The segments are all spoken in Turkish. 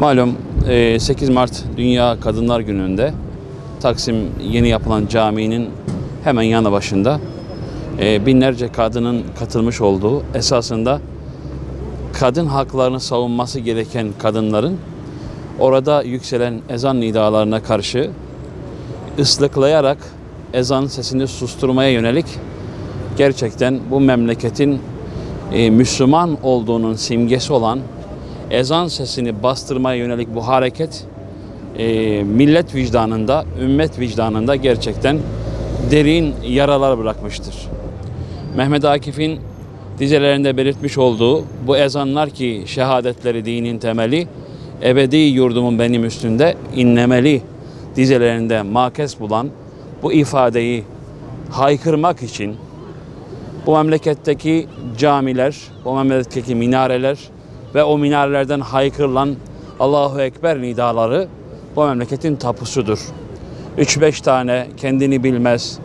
Malum 8 Mart Dünya Kadınlar Günü'nde Taksim yeni yapılan caminin hemen yanı başında binlerce kadının katılmış olduğu, esasında kadın haklarını savunması gereken kadınların orada yükselen ezan nidalarına karşı ıslıklayarak ezan sesini susturmaya yönelik gerçekten bu memleketin Müslüman olduğunun simgesi olan ezan sesini bastırmaya yönelik bu hareket millet vicdanında, ümmet vicdanında gerçekten derin yaralar bırakmıştır. Mehmet Akif'in dizelerinde belirtmiş olduğu bu ezanlar ki şehadetleri dinin temeli, ebedi yurdumun benim üstünde inlemeli dizelerinde makes bulan bu ifadeyi haykırmak için bu memleketteki camiler, bu memleketteki minareler ve o minarelerden haykırılan Allahu Ekber nidaları bu memleketin tapusudur. 3-5 tane kendini bilmez,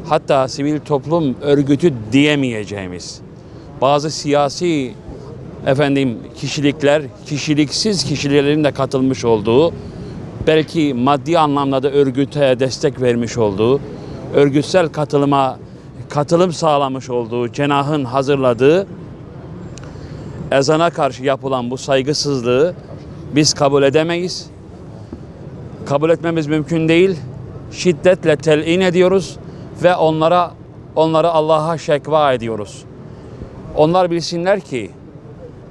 hatta sivil toplum örgütü diyemeyeceğimiz bazı siyasi kişilikler, kişiliksiz kişilerin de katılmış olduğu, belki maddi anlamda da örgüte destek vermiş olduğu, örgütsel katılım sağlamış olduğu cenahın hazırladığı ezana karşı yapılan bu saygısızlığı biz kabul edemeyiz. Kabul etmemiz mümkün değil. Şiddetle telin ediyoruz ve onları Allah'a şekva ediyoruz. Onlar bilsinler ki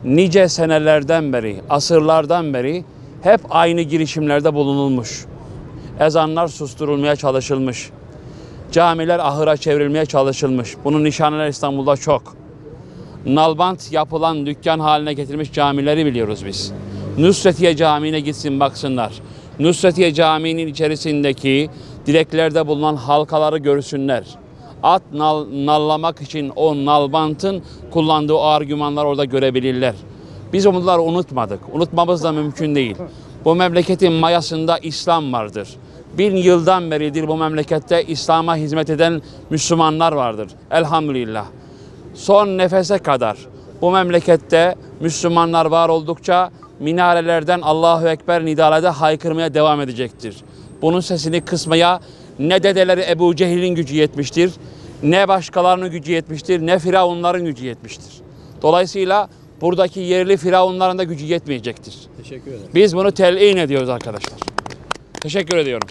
nice senelerden beri, asırlardan beri hep aynı girişimlerde bulunulmuş. Ezanlar susturulmaya çalışılmış. Camiler ahıra çevrilmeye çalışılmış. Bunun nişaneler İstanbul'da çok. Nalbant yapılan dükkan haline getirmiş camileri biliyoruz biz. Nusretiye Camii'ne gitsin baksınlar. Nusretiye Camii'nin içerisindeki direklerde bulunan halkaları görsünler. At nallamak için o nalbantın kullandığı o argümanları orada görebilirler. Biz onları unutmadık. Unutmamız da mümkün değil. Bu memleketin mayasında İslam vardır. 1000 yıldan beridir bu memlekette İslam'a hizmet eden Müslümanlar vardır. Elhamdülillah. Son nefese kadar bu memlekette Müslümanlar var oldukça minarelerden Allahu Ekber nidaları haykırmaya devam edecektir. Bunun sesini kısmaya ne dedeleri Ebu Cehil'in gücü yetmiştir, ne başkalarının gücü yetmiştir, ne firavunların gücü yetmiştir. Dolayısıyla buradaki yerli firavunların da gücü yetmeyecektir. Teşekkür ederim. Biz bunu telin ediyoruz arkadaşlar. Teşekkür ediyorum.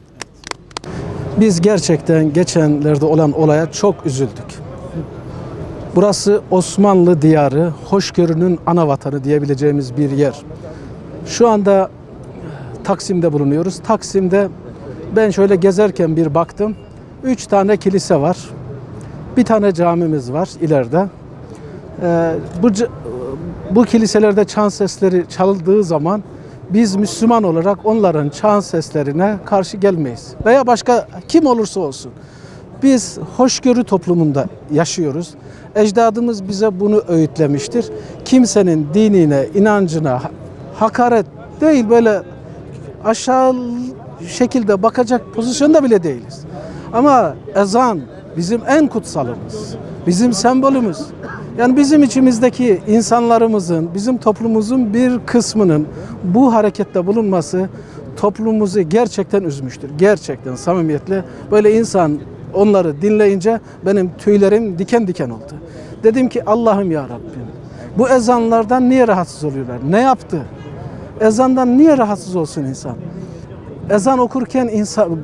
Biz gerçekten geçenlerde olan olaya çok üzüldük. Burası Osmanlı diyarı, hoşgörünün ana vatanı diyebileceğimiz bir yer. Şu anda Taksim'de bulunuyoruz. Taksim'de ben şöyle gezerken bir baktım. 3 tane kilise var. Bir tane camimiz var ileride. Bu kiliselerde çan sesleri çaldığı zaman biz Müslüman olarak onların çan seslerine karşı gelmeyiz. Veya başka kim olursa olsun. Biz hoşgörü toplumunda yaşıyoruz. Ecdadımız bize bunu öğütlemiştir. Kimsenin dinine, inancına hakaret değil, böyle aşağı şekilde bakacak pozisyonda bile değiliz. Ama ezan bizim en kutsalımız, bizim sembolümüz. Yani bizim içimizdeki insanlarımızın, bizim toplumumuzun bir kısmının bu harekette bulunması toplumumuzu gerçekten üzmüştür. Gerçekten samimiyetle böyle insan onları dinleyince benim tüylerim diken diken oldu. Dedim ki Allah'ım ya Rabbim, bu ezanlardan niye rahatsız oluyorlar? Ne yaptı? Ezandan niye rahatsız olsun insan? Ezan okurken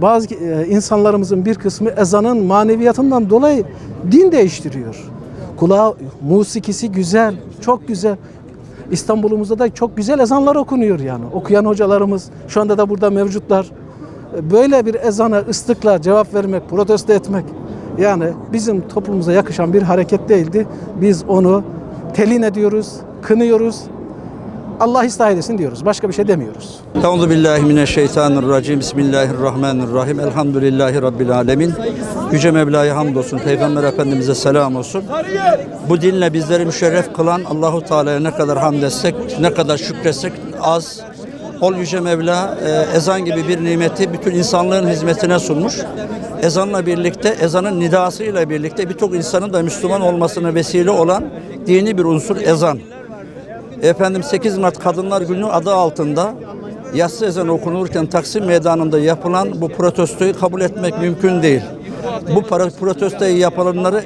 bazı insanlarımızın bir kısmı ezanın maneviyatından dolayı din değiştiriyor. Kulağı, musikisi güzel, çok güzel. İstanbul'umuzda da çok güzel ezanlar okunuyor yani. Okuyan hocalarımız şu anda da burada mevcutlar. Böyle bir ezana ıslıkla cevap vermek, protesto etmek yani bizim toplumumuza yakışan bir hareket değildi. Biz onu telin ediyoruz, kınıyoruz. Allah ıslah eylesin diyoruz. Başka bir şey demiyoruz. Euzubillahimineşşeytanirracim. Bismillahirrahmanirrahim. Elhamdülillahi Rabbil alemin. Yüce Mevla'ya hamdolsun. Peygamber Efendimiz'e selam olsun. Bu dinle bizleri müşerref kılan Allahu Teala'ya ne kadar hamd etsek, ne kadar şükretsek az. Ol Yüce Mevla ezan gibi bir nimeti bütün insanlığın hizmetine sunmuş. Ezanla birlikte, ezanın nidasıyla birlikte birçok insanın da Müslüman olmasına vesile olan dini bir unsur ezan. 8 Mart Kadınlar Günü adı altında yatsı ezanı okunurken Taksim Meydanı'nda yapılan bu protestoyu kabul etmek mümkün değil. Bu protestoyu yapanları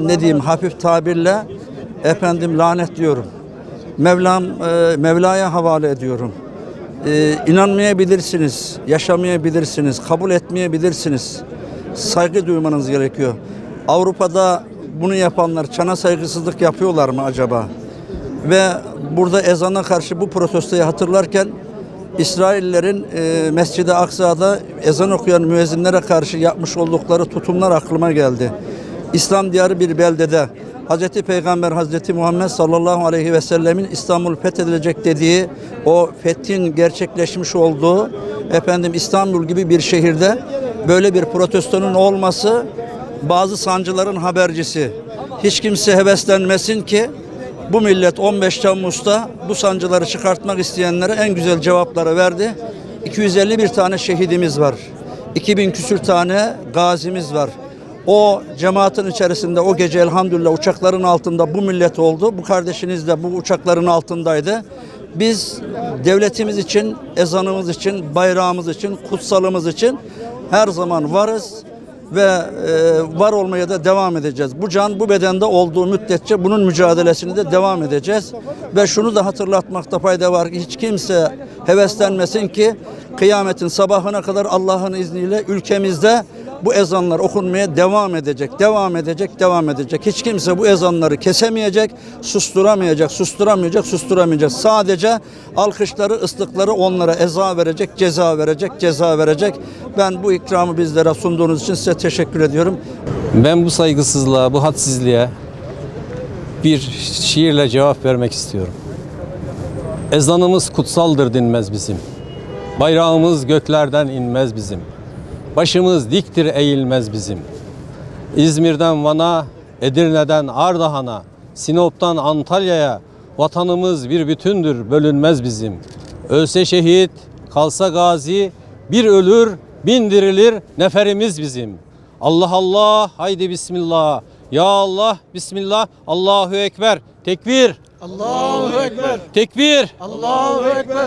ne diyeyim hafif tabirle lanetliyorum. Mevla'ya havale ediyorum. İnanmayabilirsiniz, yaşamayabilirsiniz, kabul etmeyebilirsiniz. Saygı duymanız gerekiyor. Avrupa'da bunu yapanlar çana saygısızlık yapıyorlar mı acaba? Ve burada ezana karşı bu protestoyu hatırlarken İsraillerin Mescid-i Aksa'da ezan okuyan müezzinlere karşı yapmış oldukları tutumlar aklıma geldi. İslam diyarı bir beldede Hazreti Peygamber Hazreti Muhammed sallallahu aleyhi ve sellemin İstanbul fethedilecek dediği o fethin gerçekleşmiş olduğu İstanbul gibi bir şehirde böyle bir protestonun olması bazı sancıların habercisi. Hiç kimse heveslenmesin ki bu millet 15 Temmuz'da bu sancıları çıkartmak isteyenlere en güzel cevapları verdi. 251 tane şehidimiz var. 2000 küsür tane gazimiz var. O cemaatin içerisinde o gece elhamdülillah uçakların altında bu millet oldu. Bu kardeşiniz de bu uçakların altındaydı. Biz devletimiz için, ezanımız için, bayrağımız için, kutsalımız için her zaman varız ve var olmaya da devam edeceğiz. Bu can bu bedende olduğu müddetçe bunun mücadelesini de devam edeceğiz. Ve şunu da hatırlatmakta fayda var ki hiç kimse heveslenmesin ki kıyametin sabahına kadar Allah'ın izniyle ülkemizde bu ezanlar okunmaya devam edecek, devam edecek, devam edecek. Hiç kimse bu ezanları kesemeyecek, susturamayacak. Sadece alkışları, ıslıkları onlara eza verecek, ceza verecek. Ben bu ikramı bizlere sunduğunuz için size teşekkür ediyorum. Ben bu saygısızlığa, bu hadsizliğe bir şiirle cevap vermek istiyorum. Ezanımız kutsaldır dinmez bizim. Bayrağımız göklerden inmez bizim. Başımız diktir eğilmez bizim. İzmir'den Van'a, Edirne'den Ardahan'a, Sinop'tan Antalya'ya vatanımız bir bütündür, bölünmez bizim. Ölse şehit, kalsa gazi, bir ölür, bin dirilir, neferimiz bizim. Allah Allah, haydi bismillah. Ya Allah, bismillah, Allahu Ekber. Tekbir. Allahu Ekber. Tekbir. Allahu Ekber.